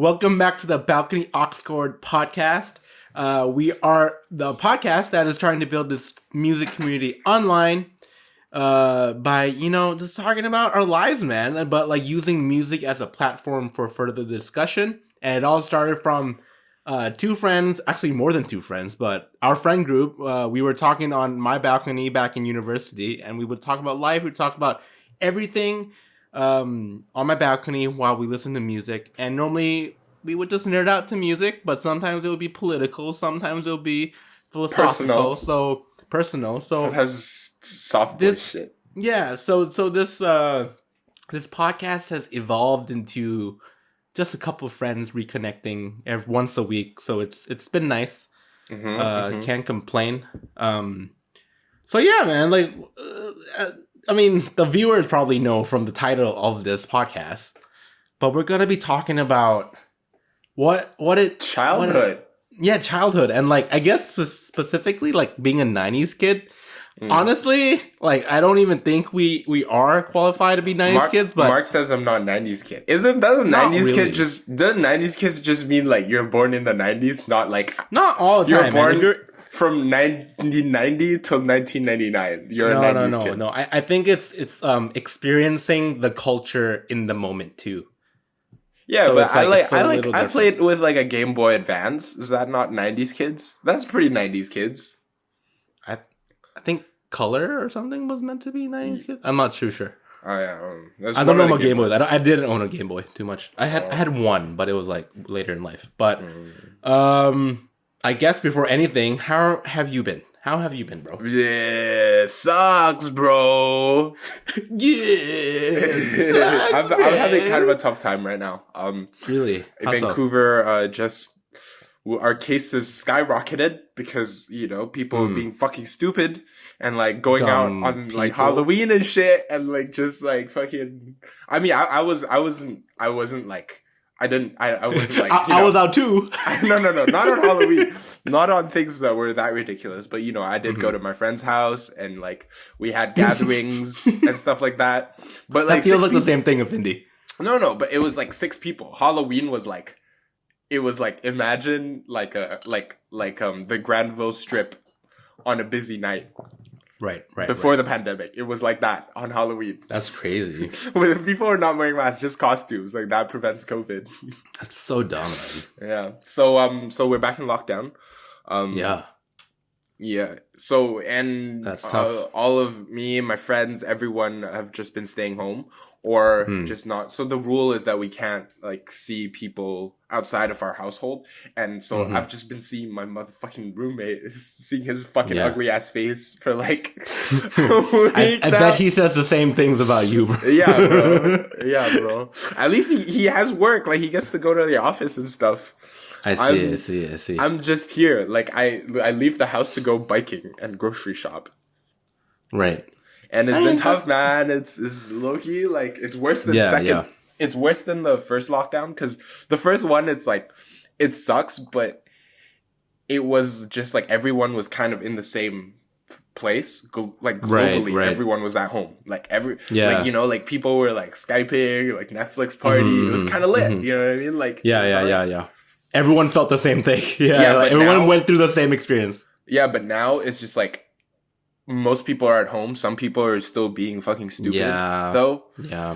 Welcome back to the Balcony AUX Chord podcast. We are the podcast that is trying to build this music community online by, just talking about our lives, man, but like using music as a platform for further discussion. And it all started from two friends, actually more than two friends, but our friend group. We were talking on my balcony back in university, and we would talk about life. We'd talk about everything on my balcony while we listen to music. And normally we would just nerd out to music, but sometimes it would be political, sometimes it would be philosophical, personal. So sometimes soft shit. Yeah, so this podcast has evolved into just a couple of friends reconnecting once a week. So it's been nice. Can't complain. So yeah, man, like the viewers probably know from the title of this podcast, but we're gonna be talking about childhood. Childhood, and like I guess specifically like being a '90s kid. Honestly, like I don't even think we are qualified to be '90s kids. But Mark says I'm not a '90s kid. Doesn't '90s kids just mean like you're born in the '90s, not all the time? You're born from 1990 till 1999. You're a '90s kid. No. I think it's experiencing the culture in the moment too. Yeah, so but I played with like a Game Boy Advance. Is that not '90s kids? That's pretty '90s kids. I think Color or something was meant to be '90s kids. I'm not too sure. Oh yeah, I don't know about Game Boys. I didn't own a Game Boy too much. I had one, but it was like later in life. But I guess before anything, how have you been? How have you been, bro? Yeah, sucks, bro. Yeah, I'm having kind of a tough time right now. Really? In Vancouver, our cases skyrocketed because people are being fucking stupid and like going out on like Halloween and shit and like just like fucking. I mean, I wasn't like. I wasn't like... I was out too. No, not on Halloween. Not on things that were that ridiculous. But, I did go to my friend's house and, like, we had gatherings and stuff like that. But, like... That feels like the same thing of Findi. No, but it was, like, 6 people. Halloween was, like... It was, like, imagine, like, the Granville Strip on a busy night. Right. Before the pandemic. It was like that on Halloween. That's crazy. When people are not wearing masks, just costumes. Like, that prevents COVID. That's so dumb, man. Yeah. So we're back in lockdown. Yeah. So, and that's tough. All of me and my friends, everyone have just been staying home or just not. So the rule is that we can't like see people outside of our household. And so I've just been seeing my motherfucking roommate, seeing his fucking ugly ass face for like a week I bet he says the same things about you, bro. Yeah, bro. At least he has work. Like he gets to go to the office and stuff. I see. I'm just here. Like I leave the house to go biking and grocery shop. Right. And it's been tough, man. It's low-key, like, it's worse than second. Yeah. It's worse than the first lockdown, because the first one, it's like, it sucks, but it was just like everyone was kind of in the same place. Like, globally, right. Everyone was at home. Like, like, people were, like, Skyping, like, Netflix party. It was kind of lit, you know what I mean? Like, yeah. Everyone felt the same thing. Like, everyone went through the same experience. Yeah, but now it's just like, most people are at home. Some people are still being fucking stupid, though. Yeah.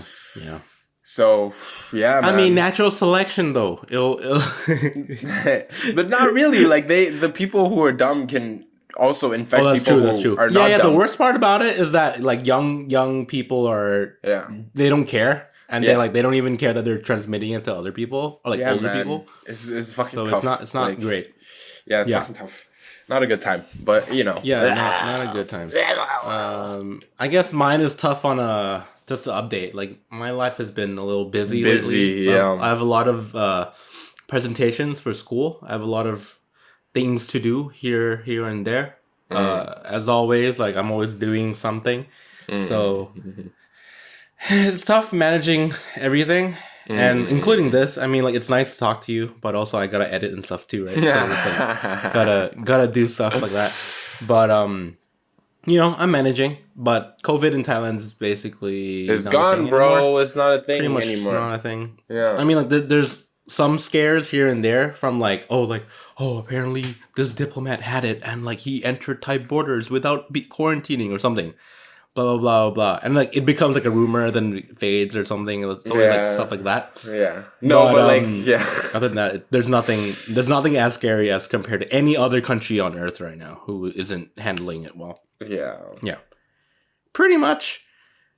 So, yeah, man. I mean, natural selection, though. But not really. Like, the people who are dumb can also infect people who are not dumb. The worst part about it is that, like, young people are... Yeah. They don't care. And they don't even care that they're transmitting it to other people. Or, like, older people. It's fucking tough. So it's not like, great. Yeah, it's fucking tough. Not a good time, but Yeah, not a good time. I guess mine is tough on just to update. Like my life has been a little busy lately. Yeah. I have a lot of presentations for school. I have a lot of things to do here and there. As always, like I'm always doing something. So it's tough managing everything. And including this, I mean, like, it's nice to talk to you, but also I gotta edit and stuff too, right? So it's like, gotta do stuff like that. But, I'm managing. But COVID in Thailand is basically... It's gone, bro. It's not a thing Pretty much anymore. Not a thing. Yeah. I mean, like, there's some scares here and there from like, apparently this diplomat had it and like he entered Thai borders without quarantining or something. Blah, blah, blah, blah. And like it becomes like a rumor, then it fades or something. It's always like stuff like that. Yeah. No, but like, yeah. Other than that, there's nothing as scary as compared to any other country on earth right now who isn't handling it well. Yeah. Yeah. Pretty much.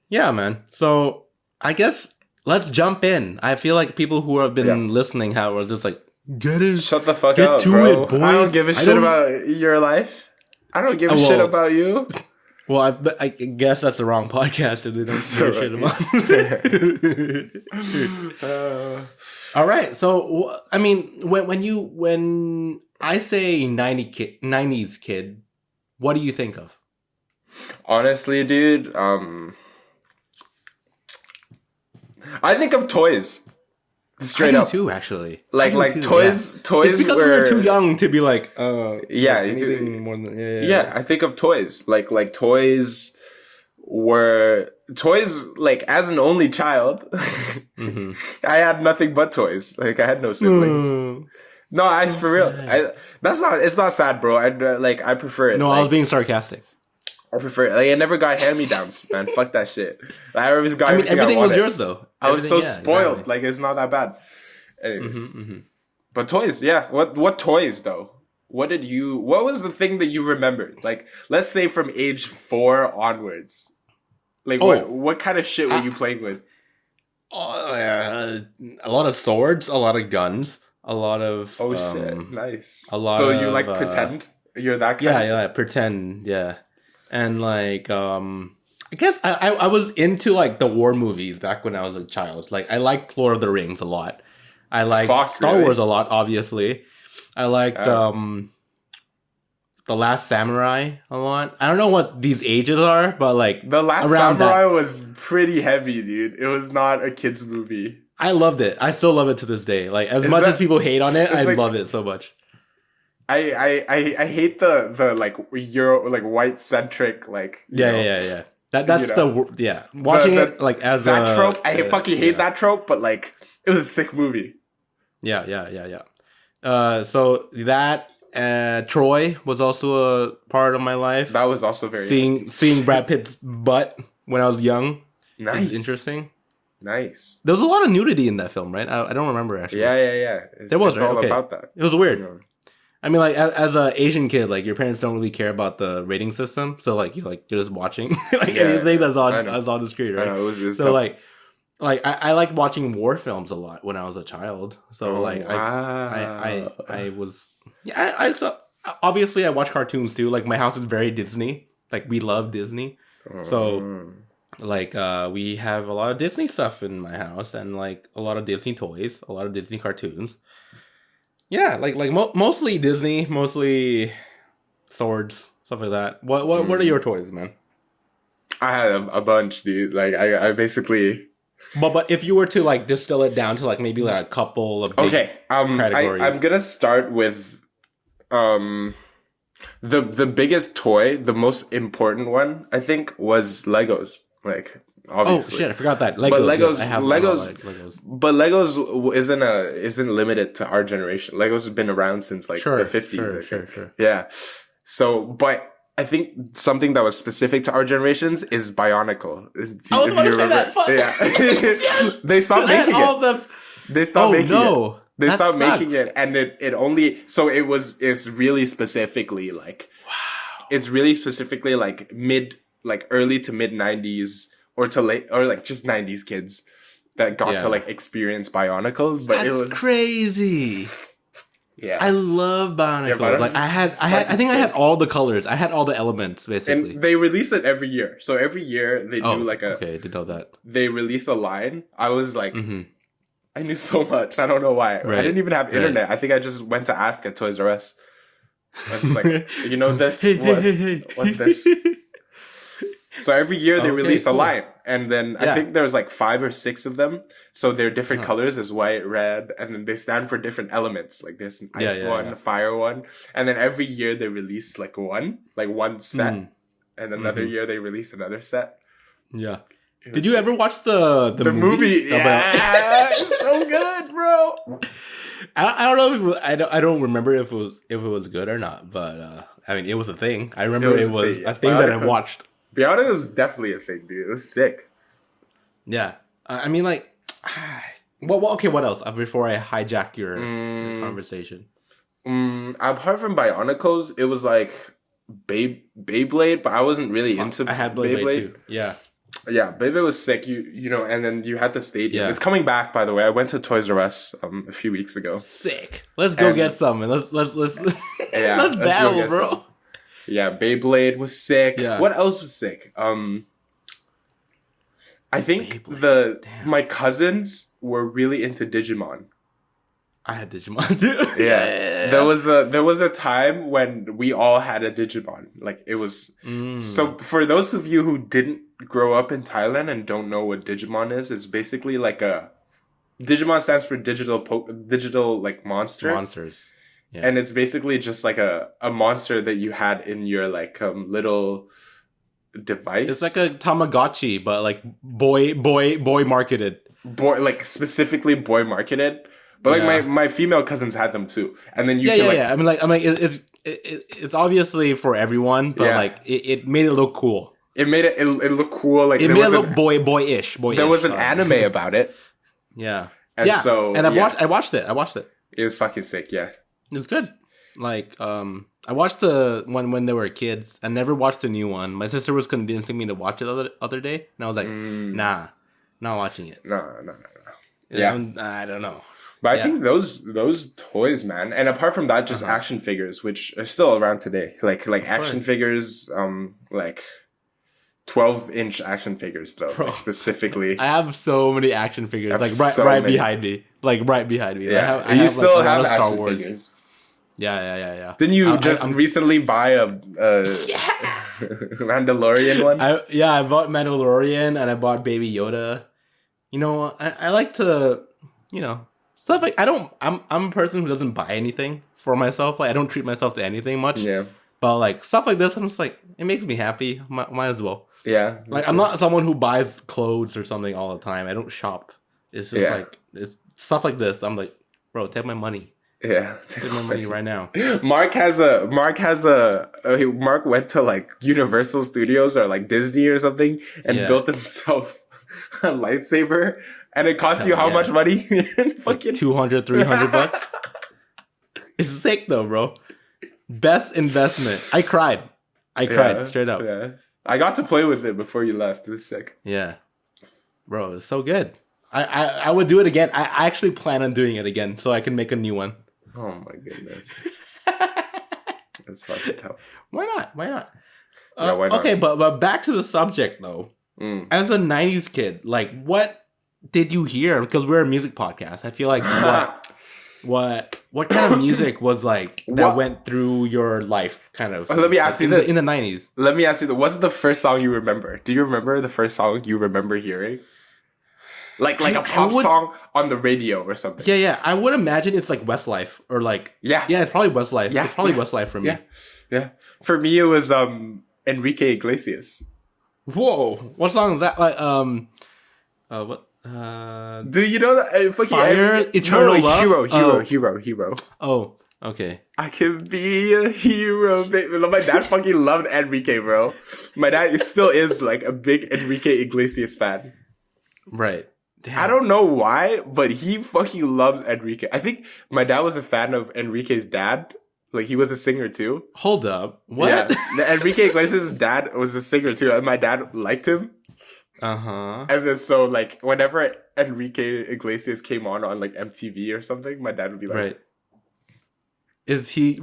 Yeah, man. So I guess let's jump in. I feel like people who have been listening are just like, shut the fuck up, bro. It, boys. I don't give a shit about your life. I don't give a shit about you. Well, I guess that's the wrong podcast and they don't give a shit about. All right. So, I mean, when I say 90s kid, what do you think of? Honestly, dude, I think of toys. Straight up, too. Actually, like toys. Yeah. Toys. It's because we were too young to be like, yeah, like anything more than yeah. I think of toys. Like toys were toys. Like as an only child, I had nothing but toys. Like I had no siblings. No, I for real. It's not sad, bro. I prefer it. No, I was being sarcastic. I prefer it. Like, I never got hand-me-downs, man. Fuck that shit. I always got everything was yours, though. I was so spoiled. Exactly. Like, it's not that bad. Anyways. But toys, yeah. What toys, though? What was the thing that you remembered? Like, let's say from age 4 onwards. Like, what kind of shit were you playing with? A lot of swords, a lot of guns, a lot of... shit. Nice. A lot so you, like, pretend? You're that kind of... Yeah, pretend, yeah. And like, I guess I was into like the war movies back when I was a child. Like I liked Lord of the Rings a lot. I liked Star Wars a lot, obviously. I liked The Last Samurai a lot. I don't know what these ages are, but like The Last Samurai was pretty heavy, dude. It was not a kid's movie. I loved it. I still love it to this day. Like as much as people hate on it, I love it so much. I hate the like Euro like white centric like yeah. That's watching it like as that trope. I fucking hate that trope, but like it was a sick movie. Yeah. So that Troy was also a part of my life. That was also very seeing Brad Pitt's butt when I was young. Nice, was interesting. Nice. There was a lot of nudity in that film, right? I don't remember actually. Yeah. There was all about that. It was weird. I mean, like as an Asian kid, like your parents don't really care about the rating system, so like you're just watching anything that's on the screen, right? I know, it was so tough. like I liked watching war films a lot when I was a child. So I was so obviously I watch cartoons too. Like my house is very Disney. Like we love Disney, so like we have a lot of Disney stuff in my house and like a lot of Disney toys, a lot of Disney cartoons. Yeah, like mostly Disney, mostly swords, stuff like that. What are your toys, man? I had a bunch, dude. Like I basically. But if you were to like distill it down to like maybe like a couple of big categories. I'm gonna start with the biggest toy, the most important one I think was Legos. Like obviously. Oh shit! I forgot that. Legos. But Legos, yes, I have Legos. But Legos isn't limited to our generation. Legos has been around since like the 50s. Sure. Yeah. So, but I think something that was specific to our generations is Bionicle. I was about to say that. Fuck. Yeah. Yes. They stopped making it. They stopped making it. They stopped making it, and it only it's really specifically like it's really specifically like early to mid 90s or to late or like just 90s kids that got to like experience Bionicle. But it was crazy. Yeah, I love Bionicles. Yeah, like I think I had all the colors. I had all the elements basically. And they release it every year. So every year they do like a. Okay, I did know that. They release a line. I was like, I knew so much. I don't know why. Right. I didn't even have internet. I think I just went to ask at Toys R Us. I was just like, you know this? What's this? So every year they release a line, and then I think there's like 5 or 6 of them. So they're different colors. There's white, red, and then they stand for different elements. Like there's an ice one, a fire one, and then every year they release like one set, and another year they release another set. Yeah, Did you ever watch the movie? Yeah, it's so good, bro. I don't know if it was, I don't remember if it was good or not, but I mean, it was a thing. I remember it was a thing that I watched. Biotic was definitely a thing, dude. It was sick. Yeah, I mean, like, well, okay. What else before I hijack your conversation? Apart from Bionicles, it was like Beyblade, but I wasn't really into. I had Beyblade too. Yeah. Yeah, Beyblade was sick. You know, and then you had the stadium. Yeah. It's coming back, by the way. I went to Toys R Us a few weeks ago. Sick. Let's go get some and let's yeah, let's battle, bro. Some. Yeah, Beyblade was sick. Yeah. What else was sick? I think my cousins were really into Digimon. I had Digimon too. Yeah. There was a time when we all had a Digimon. Like it was so for those of you who didn't grow up in Thailand and don't know what Digimon is, it's basically like a Digimon stands for digital like monsters. Yeah. And it's basically just like a monster that you had in your like little device. It's like a Tamagotchi, but like boy marketed. Like specifically boy marketed. But like my female cousins had them too, and then you I mean it's obviously for everyone, but like it made it look cool. It made it look cool. Like it made it look boyish. There was an anime about it. Yeah, and so I watched it. It was fucking sick. Yeah, it was good. Like I watched the one when they were kids. I never watched the new one. My sister was convincing me to watch it the other day, and I was like, nah, not watching it. No. Yeah, I don't know. But I think those toys, man, and apart from that, just action figures, which are still around today, like action figures, like 12-inch action figures though, like specifically. I have so many action figures, like right behind me. Yeah, I have still like, have Star action Wars figures. Yeah. Didn't you recently buy a Mandalorian one? I bought Mandalorian and I bought Baby Yoda. You know, I like to, you know. Stuff like I'm a person who doesn't buy anything for myself. Like I don't treat myself to anything much. Yeah. But like stuff like this, I'm just like it makes me happy. Might as well. Yeah. Like I'm not someone who buys clothes or something all the time. I don't shop. It's just like it's stuff like this. I'm like, bro, take my money. Yeah. Take my money right now. Mark went to like Universal Studios or like Disney or something and built himself a lightsaber. And it costs you how much money? Fucking like $200-$300. It's sick though, bro. Best investment. I cried straight up. Yeah. I got to play with it before you left. It was sick. Yeah. Bro, it's so good. I would do it again. I actually plan on doing it again so I can make a new one. Oh my goodness. That's fucking tough. Why not? Why not? Okay, but back to the subject though. As a 90s kid, like what did you hear? Because we're a music podcast. I feel like what kind of music was like that went through your life? Kind of. Let me ask you this: in the 90s. Let me ask you this: what's the first song you remember? Do you remember the first song you remember hearing? Like a pop song on the radio or something. Yeah. I would imagine it's like Westlife or like it's probably Westlife. Yeah, it's probably Westlife for me. Yeah. For me, it was Enrique Iglesias. Whoa, what song is that? Like what? Do you know that Fire, Eternal Love? Hero. Oh, okay. I can be a hero, baby. My dad fucking loved Enrique, bro. My dad still is like a big Enrique Iglesias fan. Right. Damn. I don't know why, but he fucking loves Enrique. I think my dad was a fan of Enrique's dad. Like, he was a singer too. Hold up. What? Yeah. Enrique Iglesias' dad was a singer too, and my dad liked him. Uh-huh. And then so, like, whenever Enrique Iglesias came on like, MTV or something, my dad would be like... Right. Is he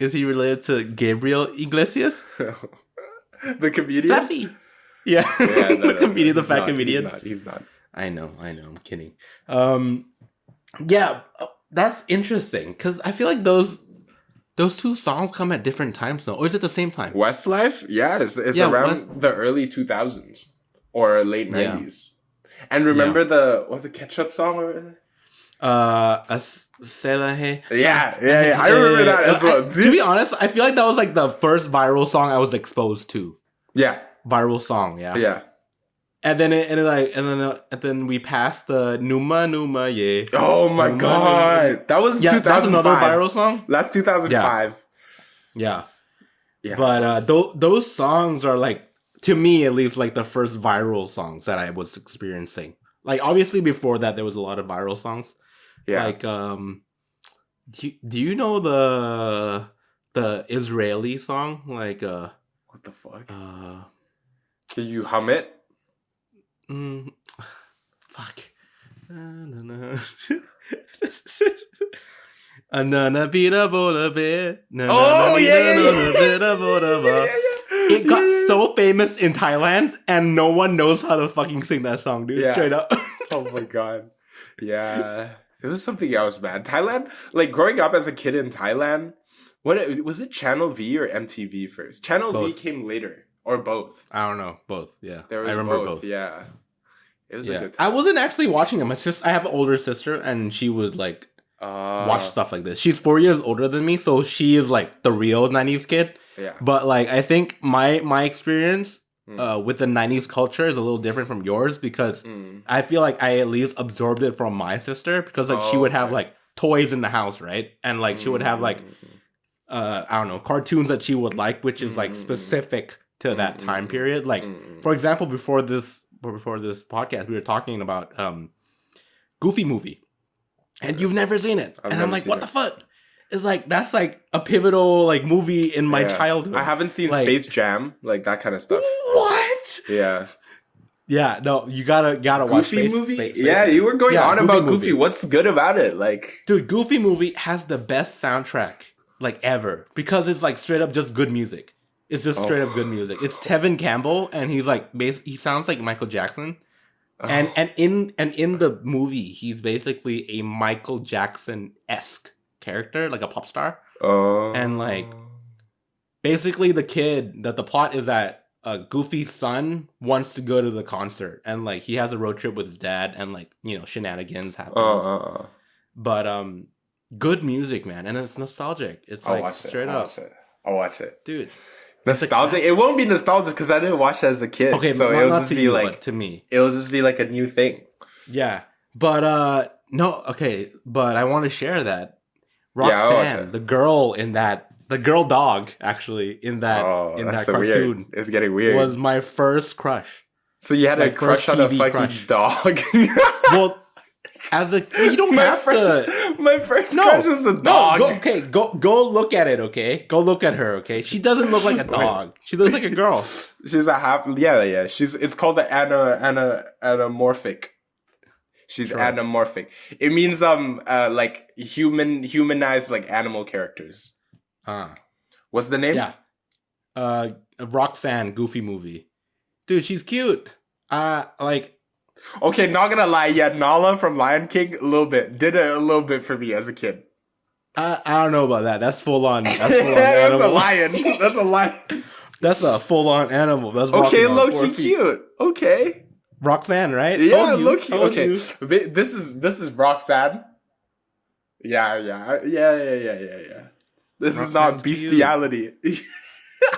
related to Gabriel Iglesias? The comedian? Floppy. Yeah. The comedian, the fat comedian. He's not. I know. I'm kidding. Yeah, that's interesting, because I feel like those two songs come at different times though, or is it the same time? Westlife? Yeah, it's around the early 2000s or late 90s. And remember the ketchup song? Selahe. Yeah. I remember that as well. To be honest, I feel like that was like the first viral song I was exposed to. Yeah. Viral song, yeah. Yeah. and then we passed the Numa Numa yeah. Oh my Numa, god, Numa. that was Yeah, 2005. that's another viral song. That's 2005. Yeah. Yeah, But those songs are like, to me at least, like the first viral songs that I was experiencing. Like obviously before that there was a lot of viral songs. Yeah. Like do you know the Israeli song? Like what the fuck? Did you hum it? Fuck. Oh yeah. It got so famous in Thailand, and no one knows how to fucking sing that song, dude. Yeah. Straight up. Oh my god. Yeah. It was something else, man. Thailand, like growing up as a kid in Thailand, was it Channel V or MTV first? Channel Both. V came later, or both. I don't know. Both. Yeah. There was I remember both. Yeah. It was a good I time. wasn't actually watching them. I have an older sister, and she would like watch stuff like this. She's 4 years older than me, so she is like the real 90s kid. Yeah. But like I think my experience with the 90s culture is a little different from yours, because I feel like I at least absorbed it from my sister, because like she would have like toys in the house, right? And like she would have like I don't know, cartoons that she would like, which is like specific to that time period. Like for example, before this podcast we were talking about Goofy movie, and you've never seen it. And I'm like, what the fuck? It's like, that's like a pivotal like movie in my childhood. I haven't seen like, Space Jam, like that kind of stuff. What? Yeah. Yeah, no, you gotta watch Goofy movie. Yeah, you were going on about Goofy. What's good about it? Like, dude, Goofy movie has the best soundtrack like ever, because it's like straight up just good music. It's just straight up good music. It's Tevin Campbell, and he's like he sounds like Michael Jackson. And in the movie, he's basically a Michael Jackson-esque character, like a pop star. And like basically the plot is that Goofy's son wants to go to the concert, and like he has a road trip with his dad, and like, you know, shenanigans happen. But good music, man, and it's nostalgic. It's like straight up. I'll watch it, dude. Nostalgic. It won't be nostalgic because I didn't watch it as a kid. Okay, so it'll just be like, to me, it'll just be like a new thing. Yeah, but no, okay, but I want to share that Roxanne, the girl dog, actually in that cartoon, weird. It's getting weird. Was my first crush. So you had a crush on a fucking dog? Well, you don't have to. My first crush was a dog. Go look at it. Okay, go look at her. Okay, she doesn't look like a dog. She looks like a girl. She's a half. Yeah. It's called the anamorphic. She's anamorphic. It means like humanized like animal characters. What's the name? Yeah. Roxanne, Goofy movie. Dude, she's cute. Like. Okay, not gonna lie. Yeah, Nala from Lion King, did it a little bit for me as a kid. I don't know about that. That's full on. That's a lion. That's a lion. That's a full on animal. That's okay, low-key cute. Okay. Roxanne, right? Yeah, low-key. Okay. This is Roxanne. Yeah. This Roxanne's is not bestiality.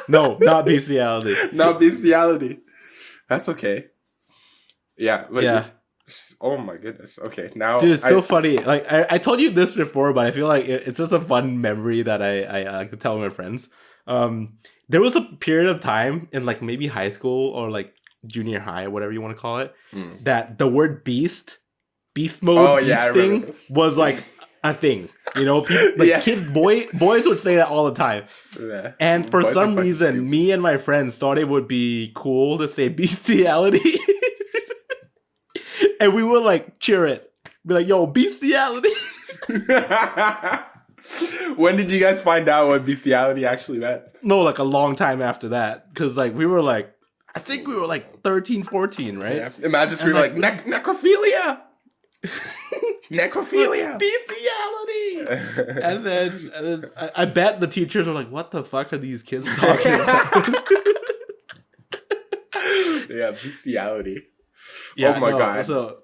No, not bestiality. Not bestiality. That's okay. Yeah. Oh my goodness. Okay, now, dude, it's so funny. Like I told you this before, but I feel like it's just a fun memory that I like to tell my friends. There was a period of time in like maybe high school or like junior high, whatever you want to call it, that the word beast mode, beasting was like a thing. You know, people, like boys would say that all the time. Yeah. And for some reason, me and my friends thought it would be cool to say bestiality. And we would like cheer it. Be like, yo, bestiality. When did you guys find out what bestiality actually meant? No, like a long time after that. Because like we were like, I think we were like 13, 14, right? Yeah. Imagine screaming like necrophilia. Necrophilia. Bestiality. and then I bet the teachers were like, what the fuck are these kids talking about? Yeah, bestiality. Yeah, oh my god. So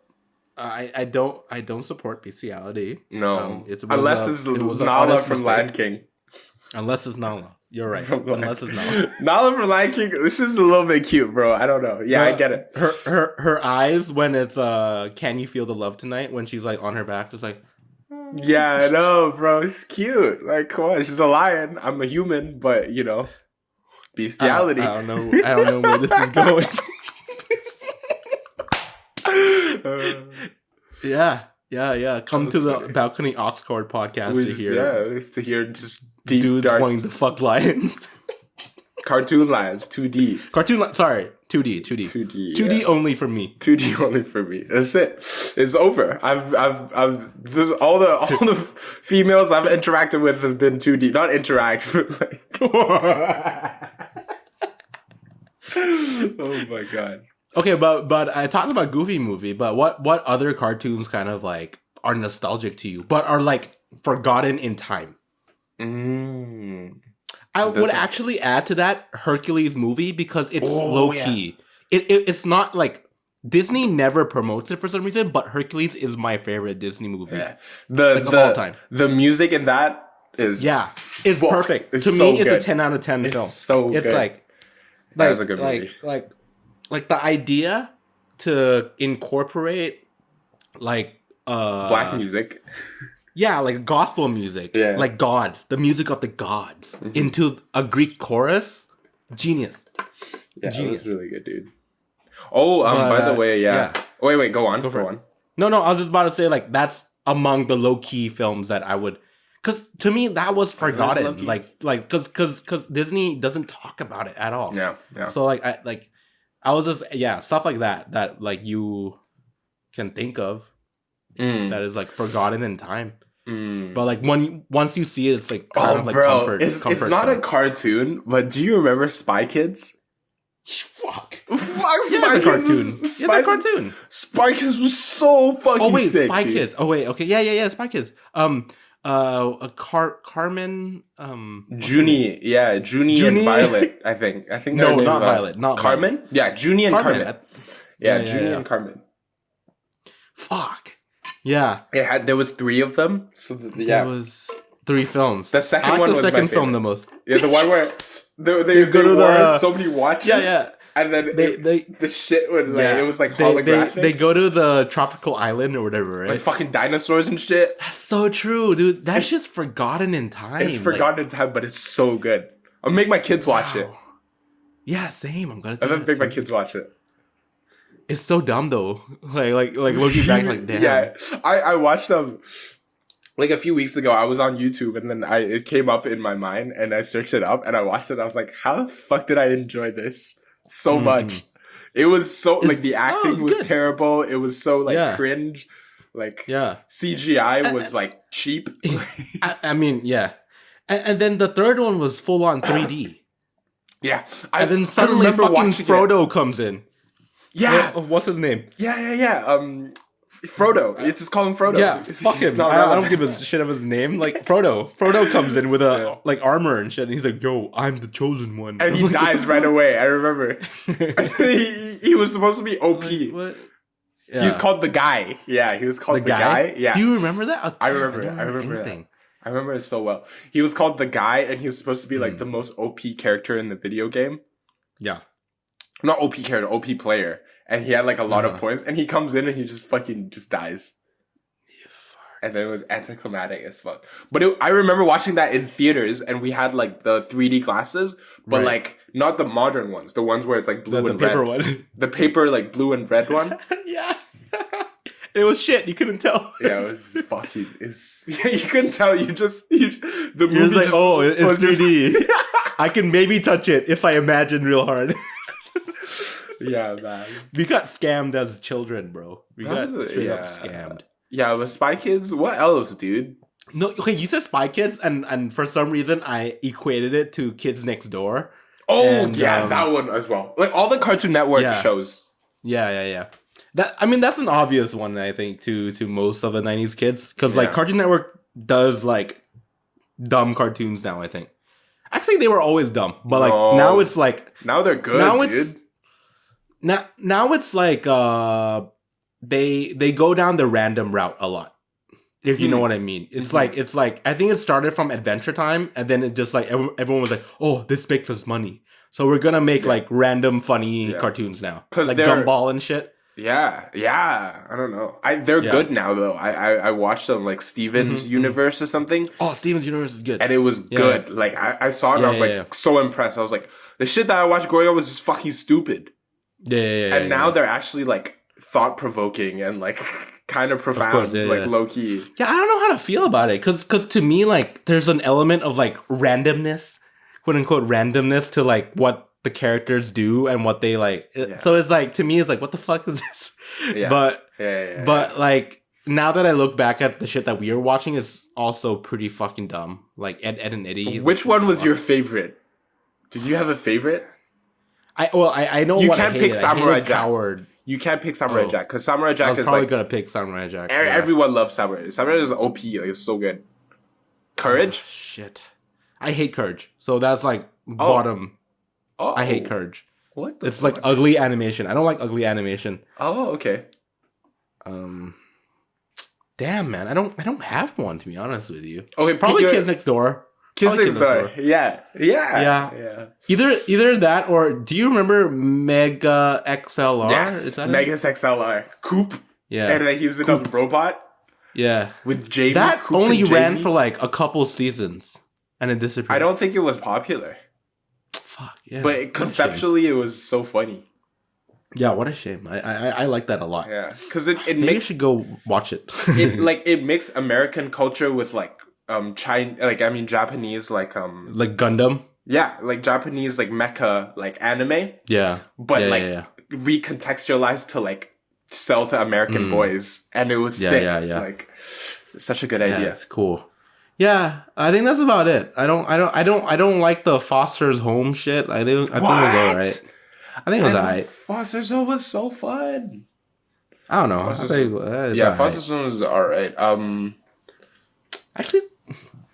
I don't support bestiality. No, unless it's Nala from Lion King. Unless it's Nala. You're right. From Unless it's Nala. Nala from Lion King. This is a little bit cute, bro. I don't know. Yeah, I get it. Her eyes when it's Can You Feel the Love Tonight, when she's like on her back, just like. Yeah, I know, bro. It's cute. Like, come on, she's a lion. I'm a human, but you know, bestiality. I don't know where this is going. Yeah. Come to the Balcony Aux Chord podcast to hear just deep, dudes dark wanting to fuck lions. Cartoon lions, 2D. 2D. 2D only for me. 2D only for me. That's it. It's over. I've this, all the females I've interacted with have been 2D. Not interact, but like. Oh my god. Okay, but I talked about Goofy movie, but what other cartoons kind of like are nostalgic to you, but are like forgotten in time? I would actually add to that Hercules movie because it's low key. It's not like Disney never promotes it for some reason, but Hercules is my favorite Disney movie. Yeah. Of all time. The music in that is it's perfect. To me, it's a 10 out of 10 film. It's so good. It's that was a good movie. Like the idea to incorporate like black music. Yeah, like gospel music. Yeah. Like gods, the music of the gods into a Greek chorus. Genius. Yeah, Genius. That was really good, dude. Oh, by the way, yeah. Oh, wait, go on. Go on. No, I was just about to say like that's among the low key films that I would, because to me that was forgotten. Like because Disney doesn't talk about it at all. Yeah. So I was just stuff like that like you can think of that is like forgotten in time. But like once you see it, it's like kind of like comfort. It's not a cartoon, but do you remember Spy Kids? Fuck. Yeah, it's a cartoon. It's a cartoon. Spy Kids was so fucking sick. Spy Kids. Oh wait, okay, yeah, Spy Kids. Carmen. Junie and Violet. I think. No, not Violet. Not Carmen. Violet. Yeah, Junie and Carmen. Junie and Carmen. Fuck. Yeah. There was 3 of them. So there was 3 films. The second one was my favorite. The second film the most. Yeah, the one where they go to so many watches. Yeah. And then the shit would it was like holographic. They go to the tropical island or whatever, right? Like fucking dinosaurs and shit. That's so true, dude. That's just forgotten in time. It's forgotten in time, but it's so good. I'll make my kids watch it. Yeah, same. I'm gonna make my kids watch it. It's so dumb though. Like looking back, like damn. Yeah, I watched them like a few weeks ago. I was on YouTube and then it came up in my mind and I searched it up and I watched it. I was like, how the fuck did I enjoy this so much? It was so like the acting was terrible. It was so like cringe. Like CGI was like cheap. I mean, yeah. And then the third one was full on 3D. Yeah, and then suddenly fucking Frodo comes in. Yeah. What's his name? Yeah. Frodo. It's just call him Frodo. Yeah, fuck him. I don't give a shit of his name. Like Frodo. Frodo comes in with a like armor and shit, and he's like, "Yo, I'm the chosen one." And he dies right away. I remember. he was supposed to be OP. What? Yeah. He was called the guy. Yeah, he was called the guy. Yeah. Do you remember that? I remember it. I remember anything. I remember it so well. He was called the guy, and he was supposed to be like the most OP character in the video game. Yeah. Not OP character, OP player. And he had like a lot of points, and he comes in and he just fucking dies. Yeah, and then it was anticlimactic as fuck. But I remember watching that in theaters, and we had like the 3D glasses, but like not the modern ones, the ones where it's like blue and red. The paper one. The paper like blue and red one. Yeah. It was shit. You couldn't tell. Yeah, it was fucking. You couldn't tell. The movie like, it's 3D. I can maybe touch it if I imagine real hard. Yeah, man. We got scammed as children, bro. We got straight up scammed. Yeah, with Spy Kids, what else, dude? No, okay, you said Spy Kids, and for some reason I equated it to Kids Next Door. Oh, and, that one as well. Like all the Cartoon Network shows. Yeah. That's an obvious one, I think, to most of the 90s kids. Because like Cartoon Network does like dumb cartoons now, I think. Actually, they were always dumb, but like now it's like now they're good, dude. Now it's like they go down the random route a lot. If you know what I mean. It's like I think it started from Adventure Time, and then it just like everyone was like, oh, this makes us money. So we're gonna make like random funny cartoons now. Like Gumball and shit. Yeah. I don't know. They're good now though. I watched them like Steven's Universe or something. Oh, Steven's Universe is good. And it was good. Like I saw it and I was like so impressed. I was like, the shit that I watched growing up was just fucking stupid. And now they're actually like thought provoking and like kind of profound, low key. Yeah, I don't know how to feel about it because to me like there's an element of like randomness, quote unquote randomness to like what the characters do and what they like. So it's like to me it's like what the fuck is this? But like now that I look back at the shit that we were watching, it's also pretty fucking dumb. Like Ed and Eddie. Which one was your favorite? Did you have a favorite? I know you what can't I pick Samurai Jack. Coward. You can't pick Samurai Jack because Samurai Jack is probably like gonna pick Samurai Jack. Everyone loves Samurai. Samurai is OP. Like, it's so good. Courage. Shit. I hate Courage. So that's like bottom. Oh. I hate Courage. What? It's like ugly animation. I don't like ugly animation. Oh, okay. Damn, man. I don't have one to be honest with you. Okay, probably Kids Next Door. Kids Next Door. Yeah. Either that or do you remember Mega XLR? Yes. Is that Mega XLR. Coop. Yeah. And then he's another robot. Yeah. With Jamie. That Coop only and ran Jamie. for like a couple seasons and it disappeared. I don't think it was popular. Fuck yeah. But conceptually it was so funny. Yeah, what a shame. I like that a lot. Yeah. Because it Maybe makes you should go watch it. it mixed American culture with like Japanese like Gundam. Yeah, like Japanese like mecha like anime. Yeah. But recontextualized to like sell to American boys, and it was sick. Yeah. Like such a good idea. Yeah, it's cool. Yeah, I think that's about it. I don't like the Foster's Home shit. I think it was alright. I think it was alright. Foster's Home was so fun. I don't know. Foster's Home was alright. Actually,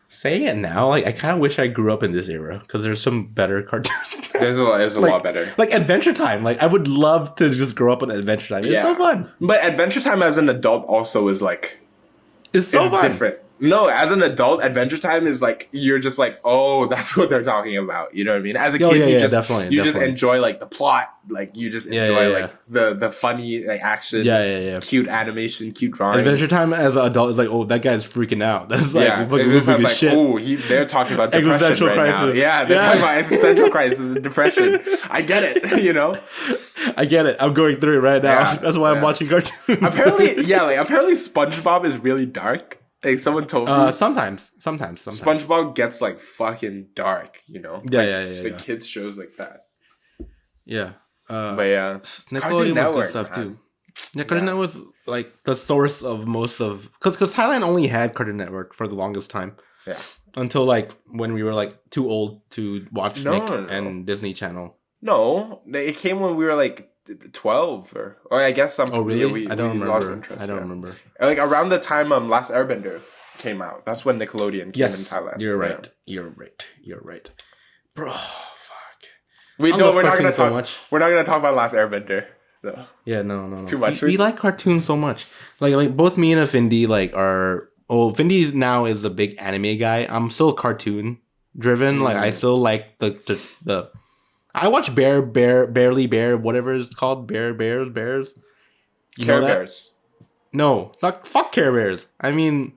saying it now, like I kind of wish I grew up in this era because there's some better cartoons. There's a lot better. Like Adventure Time. Like I would love to just grow up on Adventure Time. It's so fun. But Adventure Time as an adult also is like it's fun. Different. No, as an adult, Adventure Time is like you're just like, oh, that's what they're talking about. You know what I mean? As a kid, you just enjoy like the plot, like you just enjoy like the funny like action, cute animation, cute drawings. Adventure Time as an adult is like, oh, that guy's freaking out. That's like like shit. Oh, they're talking about depression existential right crisis. Now. Yeah, they're talking about existential crisis and depression. I get it. You know, I get it. I'm going through it right now. Yeah, that's why I'm watching cartoons. Apparently SpongeBob is really dark. Like someone told me. Sometimes. SpongeBob gets like fucking dark, you know. Yeah. Kids shows like that. Yeah. But yeah, Nickelodeon was good stuff too. Yeah, Cartoon Network was like the source of most of because Thailand only had Cartoon Network for the longest time. Yeah. Until like when we were like too old to watch Nick and Disney Channel. No, it came when we were like 12 or I guess some. Oh really? I don't remember. Lost interest, I don't remember. Like around the time Last Airbender came out. That's when Nickelodeon came in Thailand. You're right. You're right. Bro, fuck. We're not gonna talk. We're not gonna talk about Last Airbender. No. Yeah, no. It's too much. We like cartoons so much. Like both me and Findi like are. Oh, Findi now is a big anime guy. I'm still cartoon driven. Like I still like the. I watch Barely Bear, whatever it's called, Bears. Care Bears. No, not fuck Care Bears. I mean,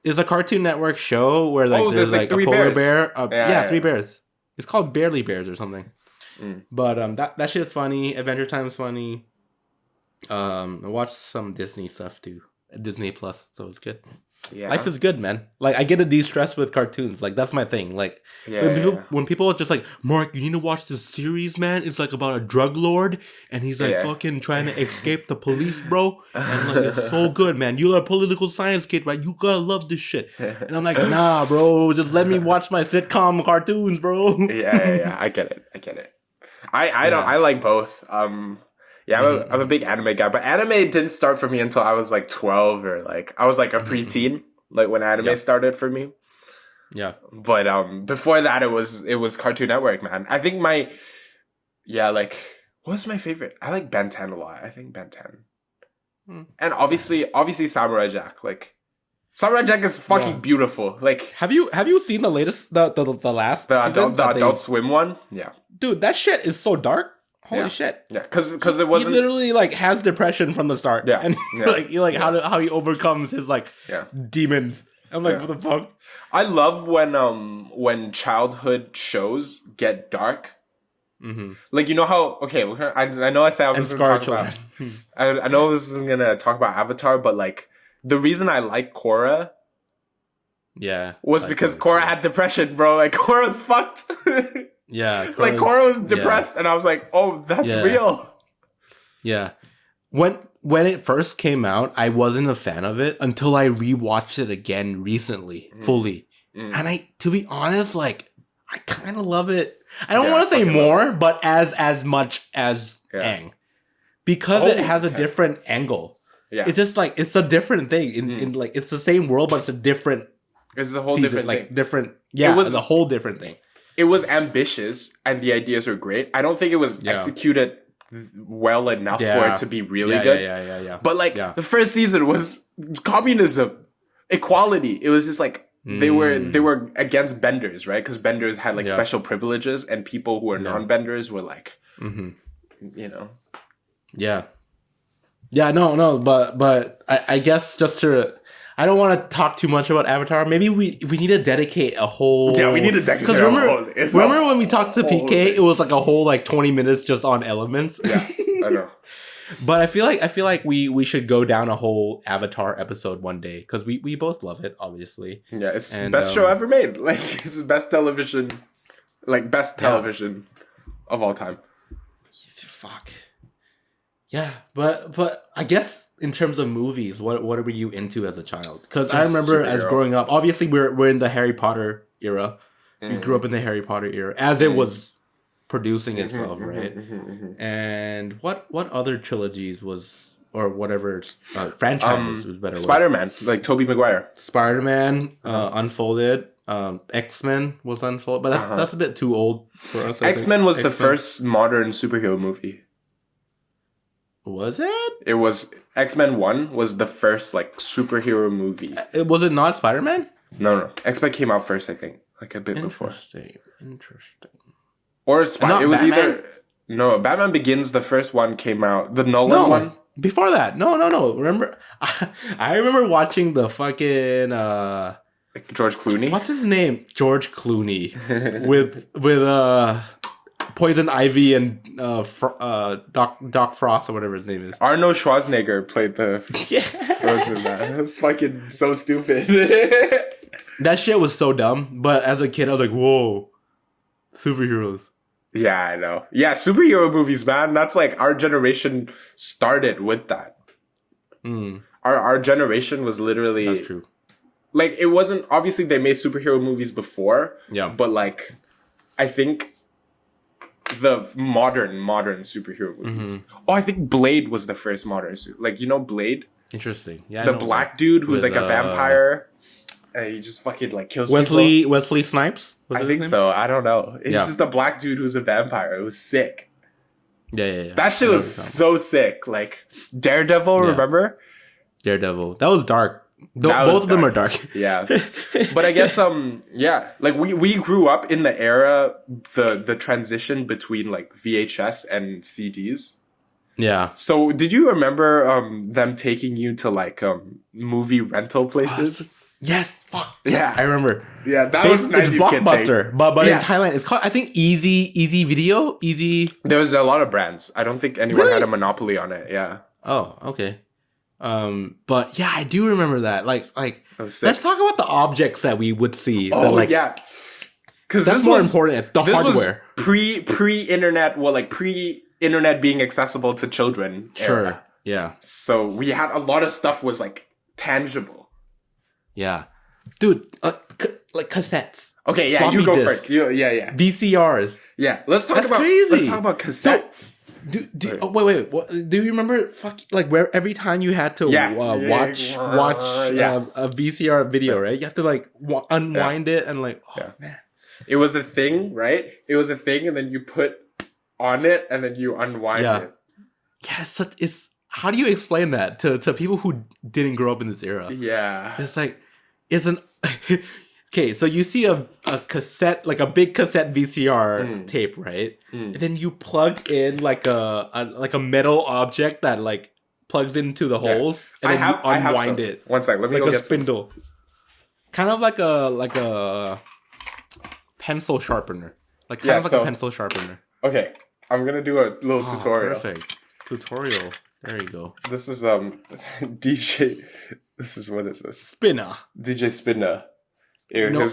it's a Cartoon Network show where like there's like a polar bear. 3 bears. It's called Barely Bears or something. But that shit's funny. Adventure Time's funny. I watched some Disney stuff too. Disney Plus, so it's good. Yeah. Life is good, man. Like I get to de-stress with cartoons. Like that's my thing. Like when people are just like, Mark, you need to watch this series, man. It's like about a drug lord and he's like fucking trying to escape the police, bro. And like it's so good, man. You're a political science kid, right? You gotta love this shit. And I'm like, nah, bro. Just let me watch my sitcom cartoons, bro. Yeah. I get it. I like both. I'm a big anime guy, but anime didn't start for me until I was like 12 or like I was like a preteen, like when anime started for me. Yeah. But before that it was Cartoon Network, man. I think what was my favorite? I like Ben 10 a lot. I think Ben 10. And obviously Samurai Jack, like Samurai Jack is fucking beautiful. Like, have you seen the latest the last season? The Adult Swim one? Yeah. Dude, that shit is so dark. Holy shit. Yeah, because it wasn't... He literally, like, has depression from the start. Yeah. And, how he overcomes his, like, demons. I'm like, what the fuck? I love when childhood shows get dark. Mm-hmm. Like, you know how... Okay, I know I said I was going to talk about... I know this isn't going to talk about Avatar, but, like, the reason I like Korra... Yeah. Was because Korra had depression, bro. Like, Korra's fucked. Yeah. Like, Korra was depressed, and I was like, oh, that's real. Yeah. When it first came out, I wasn't a fan of it until I rewatched it again recently, fully. And to be honest, like, I kind of love it. I don't want to say more, but as much as Aang. Because it has a different angle. Yeah. It's just like, it's a different thing. In like, it's the same world, but it's a different... It's a whole season, different like, thing. Different... Yeah, it's a whole different thing. It was ambitious, and the ideas were great. I don't think it was executed well enough for it to be really good. Yeah. But, like, the first season was communism, equality. It was just, like, they were against benders, right? Because benders had, like, special privileges, and people who were non-benders were, like, you know. Yeah. Yeah, no, but I guess just to... I don't want to talk too much about Avatar. Maybe we need to dedicate a whole... Yeah, we need to dedicate a whole... Remember when we talked to PK? It was like a whole, like, 20 minutes just on elements. Yeah, I know. But I feel like we should go down a whole Avatar episode one day. Because we both love it, obviously. Yeah, it's the best show ever made. Like, it's the best television... Like, best television of all time. Fuck. Yeah, but I guess... In terms of movies, what were you into as a child? Because I remember as growing up, obviously we're in the Harry Potter era. We grew up in the Harry Potter era as it was producing itself, right? And what other trilogies was or whatever franchises was better? Spider-Man, like Tobey Maguire. Spider-Man Unfolded. X-Men was Unfolded, but that's a bit too old for us. X-Men was the first modern superhero movie. Was it? It was X-Men 1 was the first like superhero movie. Was it not Spider-Man? No. X-Men came out first, I think, like a bit before. Interesting. Or Spider. It was Batman? No. Batman Begins. The first one came out. The Nolan one. Before that, no. Remember, I remember watching the fucking George Clooney. What's his name? George Clooney with Poison Ivy and Doc Frost or whatever his name is. Arnold Schwarzenegger played the Frozen in that. It was fucking so stupid. That shit was so dumb. But as a kid, I was like, whoa, superheroes. Yeah, I know. Yeah, superhero movies, man. That's like our generation started with that. Our generation was literally... That's true. Like, it wasn't... Obviously, they made superhero movies before. Yeah. But, like, I think... the modern superhero movies. Oh, I think Blade was the first modern like, you know Blade? Interesting. Yeah. The black dude who's like a vampire and he just fucking like kills people. Wesley Snipes? I think so. I don't know. It's just a black dude who's a vampire. It was sick. Yeah. That shit was so sick. Like Daredevil, remember? Daredevil. That was dark. Both of them are dark. Yeah. But I guess like we grew up in the era, the transition between like VHS and CDs. Yeah. So did you remember them taking you to like movie rental places? Yes. Fuck. Yeah. I remember. Yeah, that was 90s it's Blockbuster, but in Thailand it's called, I think, Easy Video. There was a lot of brands. I don't think anyone had a monopoly on it. Yeah. Oh, okay. But yeah, I do remember that. Like, let's talk about the objects that we would see. Oh, yeah. Because that's more important. The hardware. Was pre-internet, pre-internet being accessible to children. Sure. Era. Yeah. So we had a lot of stuff was like tangible. Yeah. Dude, like cassettes. Okay, yeah, Floppy you go disc. first. Yeah. VCRs. Yeah. Let's talk about cassettes. Wait. What, do you remember? Where every time you had to watch a VCR video, right? You have to like unwind it and like, man. It was a thing, right? It was a thing, and then you put on it, and then you unwind it. Yeah, how do you explain that to people who didn't grow up in this era? Yeah. It's like, it's an... Okay, so you see a cassette, like a big cassette VCR tape, right? And then you plug in like a metal object that like plugs into the holes, and then you unwind it. One sec, let me like go a get spindle. Kind of like a pencil sharpener. Like a pencil sharpener. Okay, I'm gonna do a little tutorial. Perfect. Tutorial. There you go. This is DJ. What is this? Spinner. DJ Spinner. No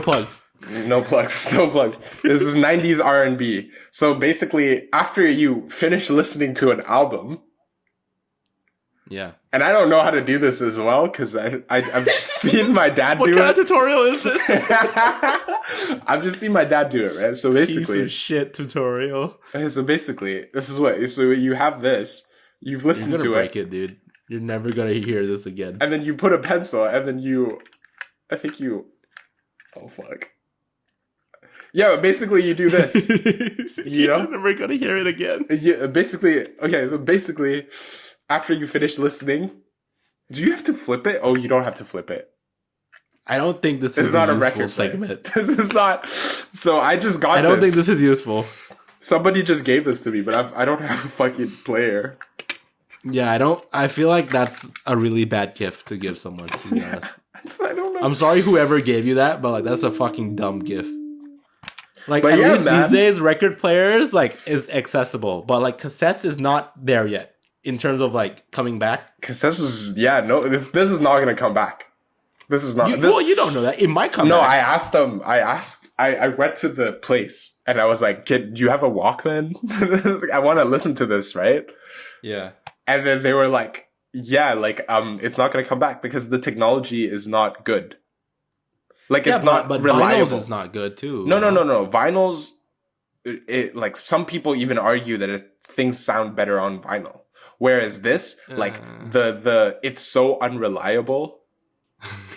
plugs. No plugs. No plugs. This is 90s R&B. So basically, after you finish listening to an album, yeah. And I don't know how to do this as well because I've seen my dad do it. What kind of tutorial is this? I've just seen my dad do it, right? So basically, piece of shit tutorial. So basically, this is what. So you have this. You've listened to break it, dude. You're never gonna hear this again. And then you put a pencil, and then I think you. Oh fuck. Yeah, basically you do this. You're never gonna hear it again. Yeah, basically. Okay, so basically, after you finish listening, do you have to flip it? Oh, you don't have to flip it. I don't think this is not a record segment. This is not. So I just got. I don't think this is useful. Somebody just gave this to me, but I don't have a fucking player. Yeah, I don't. I feel like that's a really bad gift to give someone. To be honest, I don't know. I'm sorry whoever gave you that, but like that's a fucking dumb gift. Like but at least man. these days, record players like is accessible, but like cassettes is not there yet in terms of like coming back. Cassettes was this is not gonna come back. This is not. Well, you don't know that it might come. No, back. I asked them. I went to the place and I was like, "Kid, do you have a Walkman? I want to listen to this, right?" Yeah. And then they were like, "Yeah, like it's not gonna come back because the technology is not good. Like it's not but reliable. Vinyls is not good too. No. Vinyls. It like some people even argue that things sound better on vinyl, whereas this like the it's so unreliable."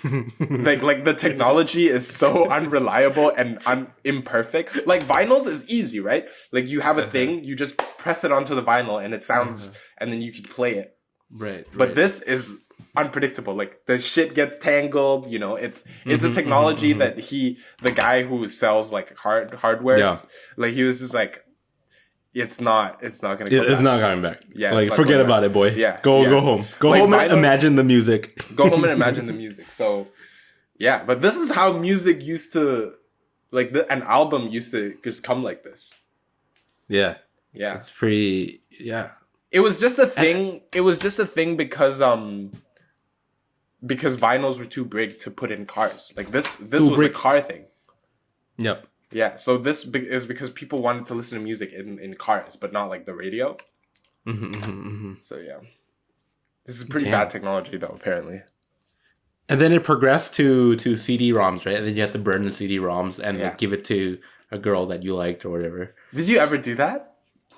like the technology is so unreliable and imperfect. Like vinyls is easy, right? Like you have a thing, you just press it onto the vinyl and it sounds, and then you can play it. Right. But this is unpredictable. Like the shit gets tangled. You know, it's a technology that the guy who sells like hardware, like he was just like. It's not gonna come back. It's not coming back. Yeah. Like forget about it, boy. Yeah. Go home. Go home and imagine the music. Go home and imagine the music. So yeah, but this is how music used to an album used to just come like this. Yeah. Yeah. It's pretty It was just a thing. It was just a thing because vinyls were too big to put in cars. Like this was a car thing. Yep. Yeah, so this is because people wanted to listen to music in cars, but not like the radio. So yeah, this is pretty bad technology though, apparently. And then it progressed to CD-ROMs, right? And then you have to burn the CD-ROMs and like, give it to a girl that you liked or whatever. Did you ever do that?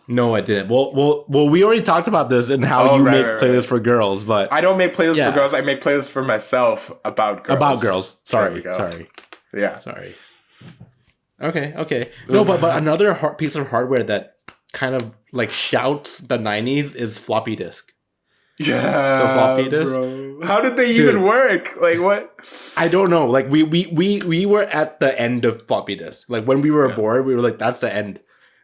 No, I didn't. Well, we already talked about this and how make playlists for girls, but I don't make playlists for girls. I make playlists for myself about girls. About girls. Sorry. Yeah. Sorry. Okay. No, but another piece of hardware that kind of like shouts the 90s is floppy disk. Yeah, the floppy disk. Bro. How did they even work? Like what? I don't know. Like we were at the end of floppy disk. Like when we were bored, we were like, that's the end.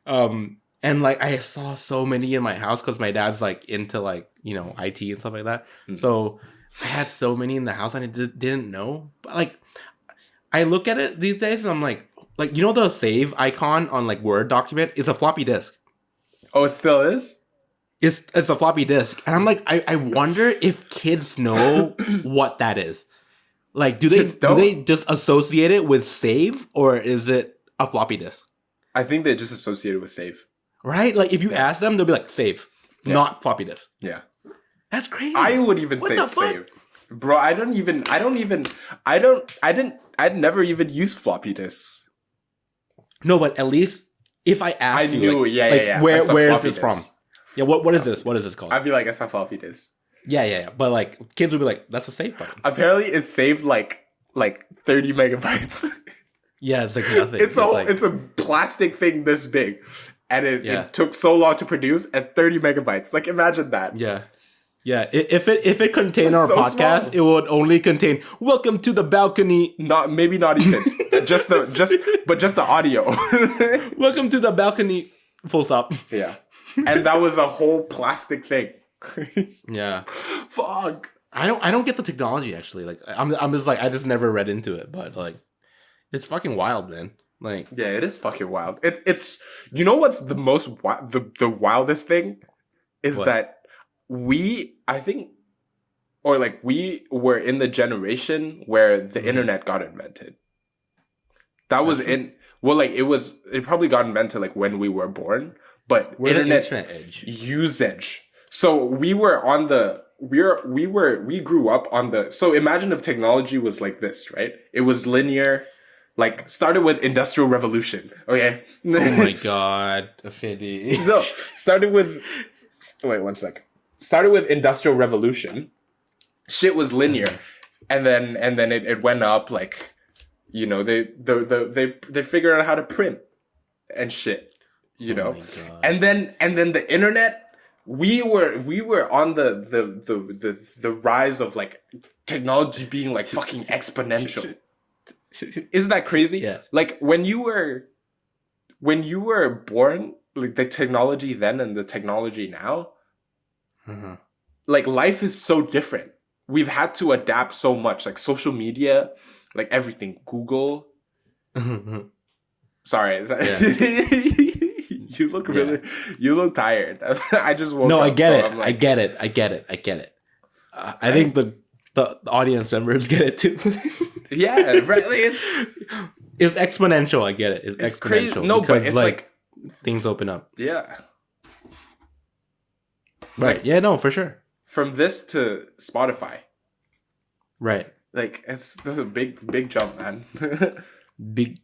And like I saw so many in my house because my dad's like into like IT and stuff like that. So I had so many in the house and I didn't know. But like I look at it these days and I'm like the save icon on like Word document is a floppy disk. Oh, it still is? It's a floppy disk. And I'm like, I wonder if kids know what that is. Like, do they just associate it with save or is it a floppy disk? I think they just associate it with save. Right? Like if you ask them, they'll be like save, not floppy disk. Yeah. That's crazy. I would even say save. Bro, I'd never even use floppy disks. No, but at least if I asked where is this from? Yeah, what is this? What is this called? I'd be like, it's a floppy disk. Yeah. But like kids would be like, that's a save button. Apparently it's saved like 30 megabytes. Yeah, it's like nothing. It's a plastic thing this big. And it took so long to produce at 30 megabytes. Like imagine that. Yeah. Yeah, if it contained our So podcast, small. it would only contain "Welcome to the balcony." Not even just the audio. Welcome to the balcony. Full stop. Yeah, and that was a whole plastic thing. Yeah, Fuck. I don't get the technology actually. Like I'm just like I just never read into it, but like it's fucking wild, man. Like Yeah, it is fucking wild. It's you know what's the most the wildest thing is What? that I think or like we were in the generation where the internet got invented. That was it probably got invented like when we were born, but we're the internet internet age. usage. So we were on the we grew up on the so imagine if technology was like this, right? It was linear, like started with Industrial Revolution. Okay. Oh my god, Findi. No, started with wait one sec. Started with Industrial Revolution. Shit was linear, and then it went up like, you know, they figured out how to print and shit, you know, my God. and then the internet. We were on the rise of like technology being like fucking exponential. Isn't that crazy? Yeah. Like when you were born, like the technology then and the technology now, like life is so different. We've had to adapt so much, like social media, like everything. Google. Sorry. Yeah. You look you look tired. I just woke No, up. I get so it. I'm like, I get it. I think the audience members get it too. yeah, right. Like It's exponential. I get it. It's exponential. crazy. No, but because, it's like things open up. yeah. Right. Like, yeah. No, for sure. from this to Spotify, Right. like it's a big jump, man. Big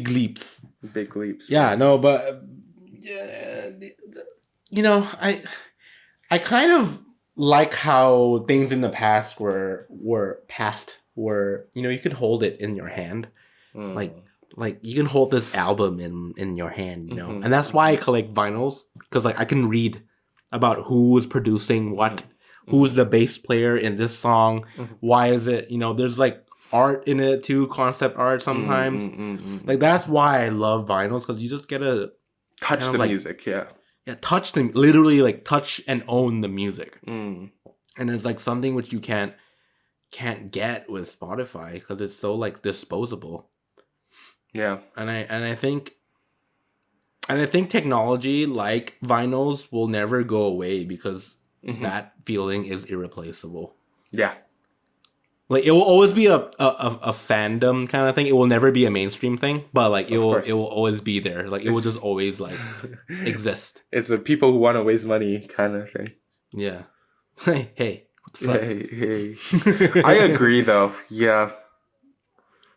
leaps. Big leaps. Yeah. No, but you know, I kind of like how things in the past were you know, you could hold it in your hand, like you can hold this album in your hand, you know, and that's why I collect vinyls, because like I can read about who's producing what, who's the bass player in this song, why is it, you know, there's like art in it too, concept art sometimes. Like that's why I love vinyls, because you just get a touch kind of the like, music, yeah. Yeah, touch them, literally like touch and own the music. And it's like something which you can't get with Spotify, because it's so like disposable. Yeah. And I think technology like vinyls will never go away, because that feeling is irreplaceable. Yeah. Like it will always be a fandom kind of thing. It will never be a mainstream thing, but like it will always be there. Like it will just always like exist. It's a people who want to waste money kind of thing. Yeah. Hey, what the fuck? Hey. I agree though. Yeah.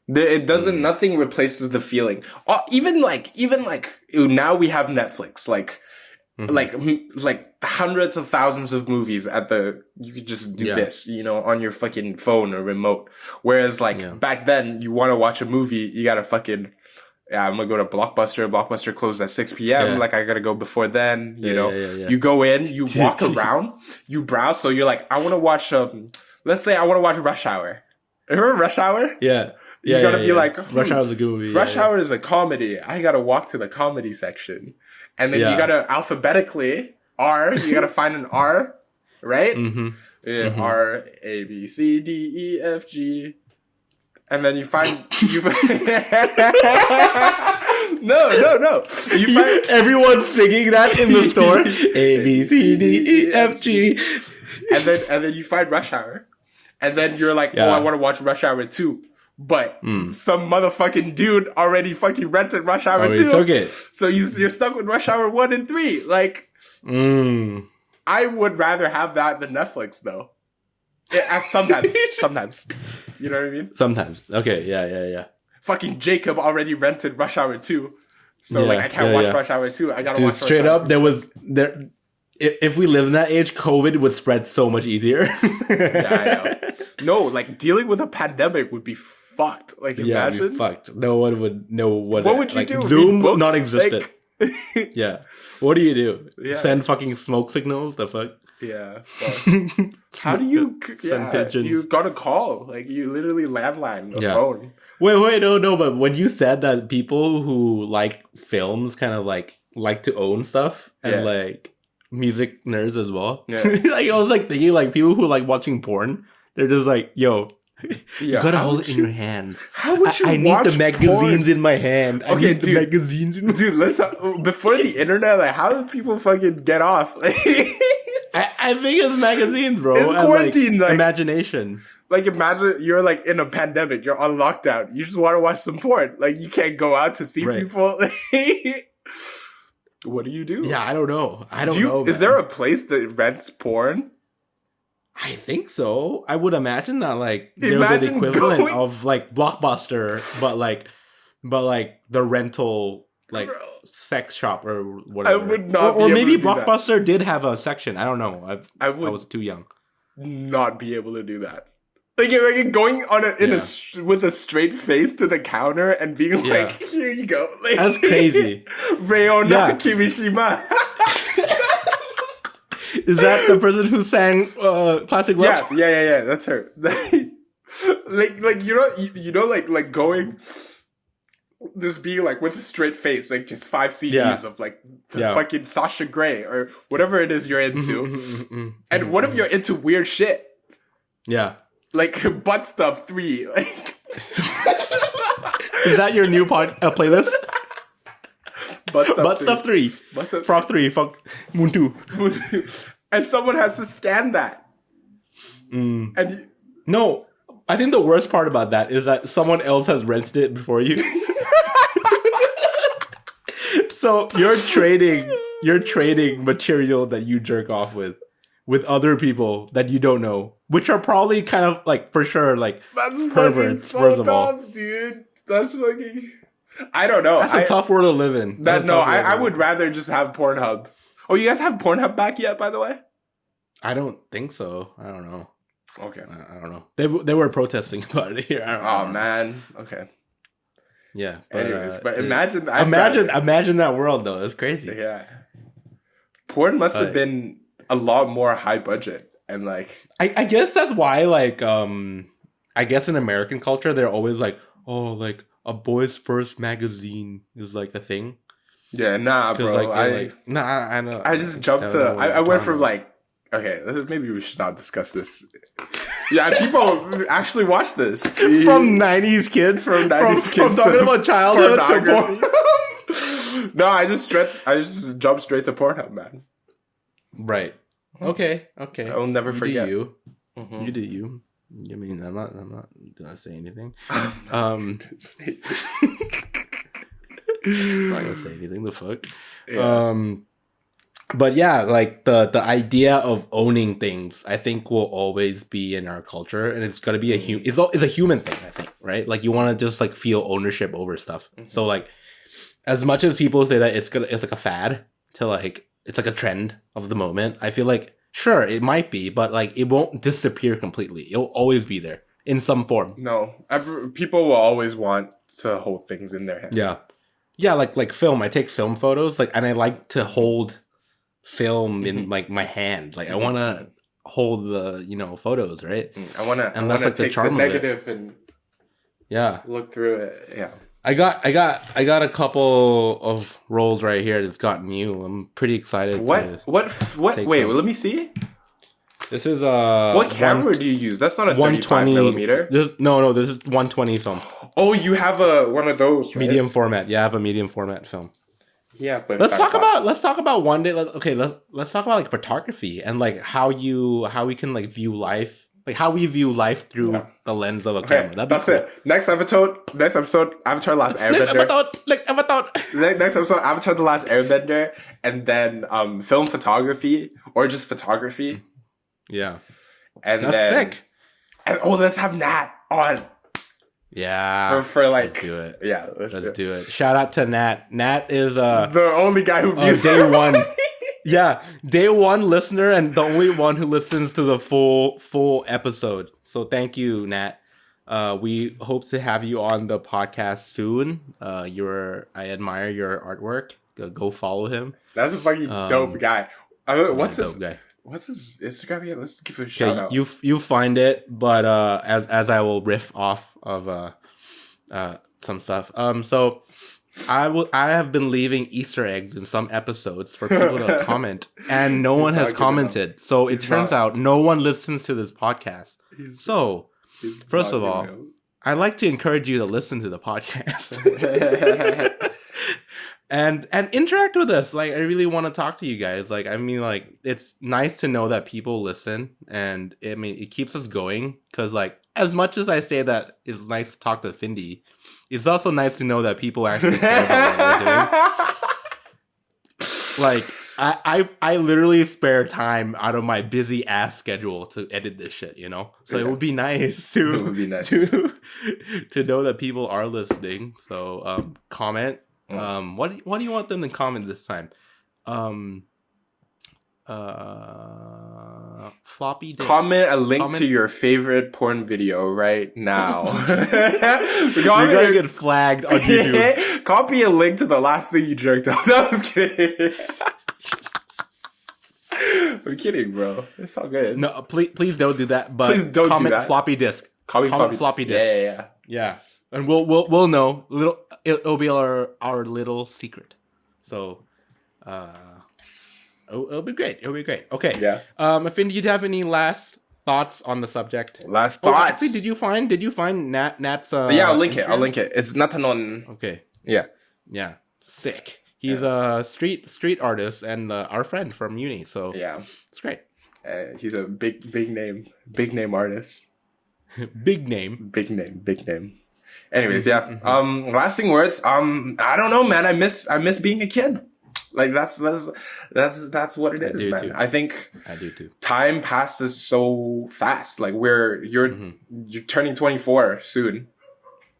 It doesn't. Nothing replaces the feeling. Even like now we have Netflix. Like hundreds of thousands of movies you could just do this, you know, on your fucking phone or remote. Whereas like back then, you want to watch a movie, you gotta fucking, I'm gonna go to Blockbuster. Blockbuster closed at 6 p.m. Yeah. Like I gotta go before then, you know. Yeah. You go in, you walk around, you browse. So you're like, I want to watch, let's say I want to watch Rush Hour. Remember Rush Hour? Yeah. You gotta be like, Rush Hour is a good movie. Rush Hour is a comedy. I gotta walk to the comedy section. And then you gotta alphabetically you gotta find an R, right? R, A, B, C, D, E, F, G. And then you find No. You find everyone's singing that in the store. A, B, C, D, E, F, G. And then you find Rush Hour. And then you're like, oh, I want to watch Rush Hour 2. But some motherfucking dude already fucking rented Rush Hour 2. Took it. So you're stuck with Rush Hour 1 and 3. Like, I would rather have that than Netflix, though. Sometimes. You know what I mean? Sometimes. Okay, yeah. Fucking Jacob already rented Rush Hour 2. So, I can't watch Rush Hour 2. I gotta watch Rush straight Hour up, 2. If we lived in that age, COVID would spread so much easier. Yeah, I know. No, like, dealing with a pandemic would be fucked. Like, imagine. It'd be fucked. No one would know what would you do? Zoom Read books? non-existent. Like... Yeah. What do you do? Yeah. Send fucking smoke signals? The fuck? Yeah. But how do you send pigeons? You got a call. Like, you literally landline a phone. Wait, no, but when you said that people who like films kind of like to own stuff and like music nerds as well. Yeah. Like, I was like thinking like people who like watching porn, they're just like, yo, you gotta hold it in your hands. How would you I need the magazines in my hand. I need the magazines in my dude, listen, before the internet, like, how did people fucking get off? Like, I think it's magazines, bro. It's quarantine, and, like, imagination. Like, imagine you're like in a pandemic, you're on lockdown, you just want to watch some porn. Like, you can't go out to see people. What do you do? Yeah, I don't know. I don't know. Is there a place that rents porn? I think so. I would imagine that like there's an equivalent of like Blockbuster, but like the rental like sex shop or whatever. I would not. Or maybe Blockbuster did have a section. I don't know. I was too young. Not be able to do that. Like going on with a straight face to the counter and being like, "Here you go." Like, that's crazy. Rayona Kimishima. Is that the person who sang Classic Love? Yeah. That's her. like you know, like going, just being like with a straight face, like just 5 CDs of like the fucking Sasha Grey or whatever it is you're into. And what if you're into weird shit? Yeah. Like Butt Stuff 3. Like, is that your new playlist? Butt Stuff 3. Frog 3. Moon 2. And someone has to stand that. And no, I think the worst part about that is that someone else has rented it before you. So you're trading material that you jerk off with other people that you don't know, which are probably kind of like, for sure, like, that's perverts, so first of all. Dude. That's fucking... I don't know. That's a tough world to live in. I would rather just have Pornhub. Oh, you guys have Pornhub back yet, by the way? I don't think so. I don't know. Okay. I don't know. They were protesting about it here. Oh, man. Okay. Yeah. But, anyways, but imagine that world, though. It's crazy. Yeah. Porn must have been a lot more high budget. And, like... I guess that's why, like, I guess in American culture, they're always like, oh, like, a boy's first magazine is like a thing. Yeah, nah, bro. I know. I just jumped to. I went from like, okay, maybe we should not discuss this. Yeah, people actually watch this from 90s kids. From talking about childhood to porn. No, I just jumped straight to Pornhub, man. Right. Okay. I will never forget you. You do you. I mean, I'm not gonna say anything. I'm not gonna say anything. The fuck. Yeah. But yeah, like the idea of owning things, I think will always be in our culture, and it's gonna be it's a human thing. I think, right? Like you want to just like feel ownership over stuff. So like, as much as people say that it's like a fad to like it's like a trend of the moment, I feel like. Sure, it might be, but like it won't disappear completely. It'll always be there in some form. No, people will always want to hold things in their hand. Yeah, like film. I take film photos, like, and I like to hold film in like my hand. Like I want to hold the photos, right? I want to, and that's like take the charm the negative and look through it. Yeah. I got a couple of rolls right here that's gotten you. I'm pretty excited. What? Wait, let me see. This is what camera do you use? That's not a 35mm. This is 120 film. Oh, you have one of those, right? Medium format. Yeah, I have a medium format film. Yeah, but let's talk about one day. Let's talk about like photography and like how we can like view life. Like how we view life through the lens of a camera. That's cool. It. Next episode, Avatar: The Last Airbender. Next episode, Avatar: The Last Airbender, and then film photography or just photography. Yeah, and that's sick. And let's have Nat on. Yeah, for like let's do it. Yeah, let's do it. Shout out to Nat. Nat is the only guy who views day one. Yeah, day one listener and the only one who listens to the full episode. So thank you, Nat. We hope to have you on the podcast soon. I admire your artwork. Go follow him. That's a fucking dope guy. What's his? Dope guy. What's his Instagram? Yeah, let's give it a shout out. You find it, but as I will riff off of some stuff. So I have been leaving Easter eggs in some episodes for people to comment, and no one has commented. So it turns out no one listens to this podcast. So first of all, I like to encourage you to listen to the podcast and interact with us. Like, I really want to talk to you guys. Like, I mean, like, it's nice to know that people listen, and I mean, it keeps us going. Because, like, as much as I say that it's nice to talk to Findi, it's also nice to know that people actually care about what we're doing. Like, I literally spare time out of my busy ass schedule to edit this shit, you know? So it would be nice to know that people are listening. So comment. What do you want them to comment this time? Floppy disk. Comment a link to your favorite porn video right now. You're gonna get flagged on YouTube. Copy a link to the last thing you jerked off. No, I was kidding. I'm kidding, bro. It's all good. No, please don't do that. But please don't comment do that. Floppy disk. Comment floppy disk. Yeah. And we'll know. It'll be our little secret. So, it'll be great. Okay. Yeah. Finn, do you have any last thoughts on the subject? Last thoughts. Actually, did you find Nat's? Yeah, I'll link it. It's nothing on. Okay. Yeah. Sick. He's a street artist and our friend from uni. So yeah, it's great. He's a big name artist. Big name. Anyways, yeah. Lasting words. I don't know, man. I miss being a kid. Like that's what it is, man. Too. I think I do too. Time passes so fast. Like you're turning 24 soon.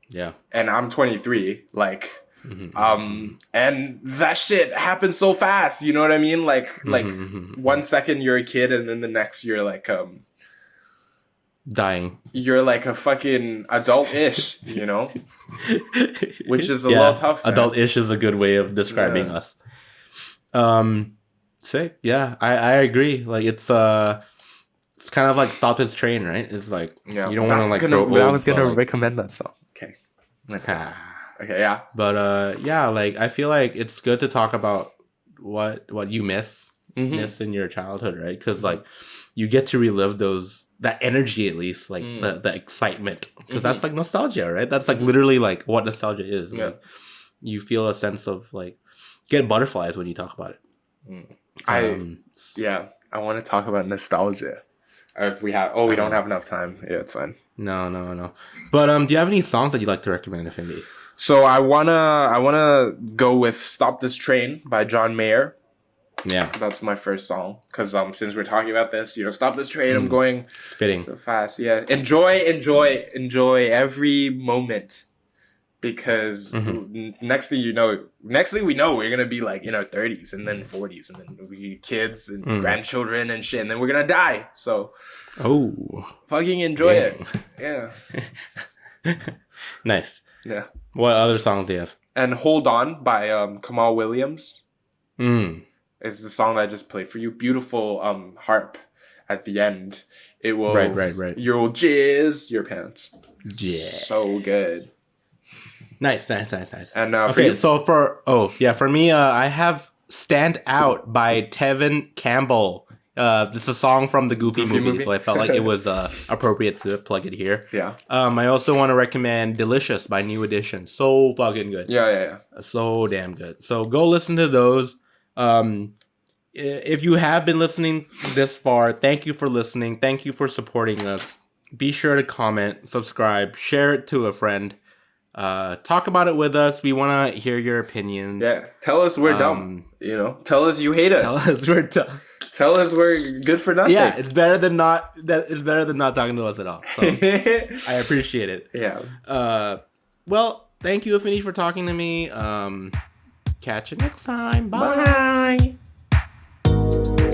Yeah. And I'm 23. Like and that shit happens so fast. You know what I mean? Like 1 second you're a kid, and then the next you're like dying. You're like a fucking adult-ish, you know? Which is a little tough, man. Adult-ish is a good way of describing us. Sick. Yeah, I agree. Like it's kind of like Stop This Train, right? It's like you don't want to like grow old. I was gonna recommend that song. Okay. Okay, yeah. But yeah, like I feel like it's good to talk about what you missed in your childhood, right? Because like you get to relive that energy, at least, like the excitement, because that's like nostalgia, right? That's like literally like what nostalgia is. Yeah. Like, you feel a sense of like get butterflies when you talk about it. I want to talk about nostalgia. If we have, we don't have enough time. Yeah, it's fine. No. But do you have any songs that you'd like to recommend, Findi? So I wanna go with "Stop This Train" by John Mayer. Yeah, that's my first song. Cause since we're talking about this, stop this train. I'm going fitting so fast. Yeah, enjoy every moment. Because next thing we know, we're gonna be like in our 30s and then 40s, and then we kids and grandchildren and shit, and then we're gonna die. So, fucking enjoy it. Yeah. Nice. Yeah. What other songs do you have? And "Hold On" by Kamaal Williams. Is the song that I just played for you. Beautiful harp at the end. It will right. You'll jizz your pants. Yeah. So good. Nice. And okay, so for me, I have "Stand Out" by Tevin Campbell. This is a song from the Goofy movie, so I felt like it was appropriate to plug it here. Yeah. I also want to recommend "Delicious" by New Edition. So fucking good. Yeah. So damn good. So go listen to those. If you have been listening this far, thank you for listening. Thank you for supporting us. Be sure to comment, subscribe, share it to a friend. Talk about it with us. We want to hear your opinions. Yeah. Tell us we're dumb. Tell us you hate us. Tell us we're dumb. Tell us we're good for nothing. Yeah, it's better than not talking to us at all. So I appreciate it. Yeah. Well, thank you, Findi, for talking to me. Catch you next time. Bye. Bye.